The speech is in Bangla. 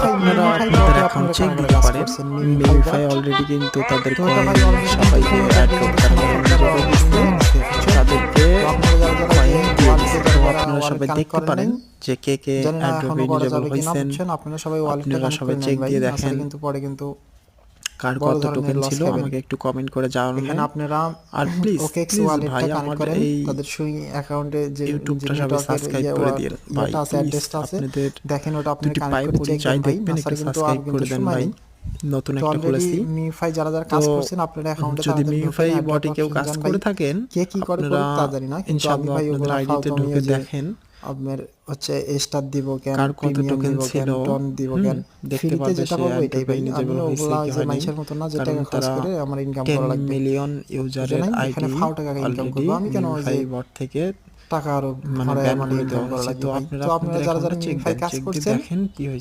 আপনারা আপনাদের অ্যাকাউন্ট চেক দিতে পারেন। মিমিফাই অলরেডি কিন্তু তাদের কয়েন সবাইকে অ্যাড করতে তাদেরকে কয়েন দিয়ে দিচ্ছে। তো আপনারা সবাই দেখতে পারেন যে কে কে অ্যাড্রপ এলিজিবল হয়েছেন। আপনারা সবাই চেক দিয়ে দেখেন কিন্তু পরে কিন্তু কার কত টোকেন ছিল আমাকে একটু কমেন্ট করে জানাবেন। এখানে আপনারা আর প্লিজ ওকেএক্স প্লিজ ওয়ালেটটা ভাই কানেক্ট আমার করেন এই তাদের সুইং অ্যাকাউন্টে যে ইউটিউবটা সবাই সাবস্ক্রাইব করে দিন ভাই, আছে প্লিজ অ্যাড্রেসটা আছে আপনাদের দেখেন, ওটা আপনি দুটি পায়ে কানেক্ট করে পড়ি চেক যাই দেন ভাই। দেখবেন একটু কিন্তু সাবস্ক্রাইব করে দেন ভাই, নতুন একটা খুলেছি। মিমিফাই যারা কাজ করছেন আপনারা অ্যাকাউন্টে যদি মিমিফাই বটে কেউ কাজ করে থাকেন কে কি করে আপনারা তা জানি না, কিন্তু আমি ইনশাআল্লাহ ভাই আপনাদের ওগুলা আইডিতে ঢুকে দেখেন আপনার হচ্ছে স্টার দিব কেন, কার কত প্রিমিয়াম টোকেন দিব কেন, ছিল টন দিব কেন, দেখতে ফ্রিতে পারবে যেটা সে পাবো এটাই ভাই। আমি এলিজিবল হয়েছে ওগুলা কি যে হয়নি, মানুষের মতো না যে কারণ টাকা খরচ তারা করে আমার ইনকাম 10 করা লাগবে। মিলিয়ন ইউজারের এখানে আইডি ফাও টাকা ইনকাম অলরেডি করবো আমি কেন ওই যে মিমিফাই বট থেকে টাকা আরো মানে হারায় ব্যান আমার করে ইনকাম দেওয়া করা হয়েছে। লাগবে তো ভাই। আপনারা তো আপনারা আপনাদের যারা অ্যাকাউন্টটা চেক মিমিফাই দেন, কাজ চেক দিয়ে করছেন দেখেন কি হয়েছে।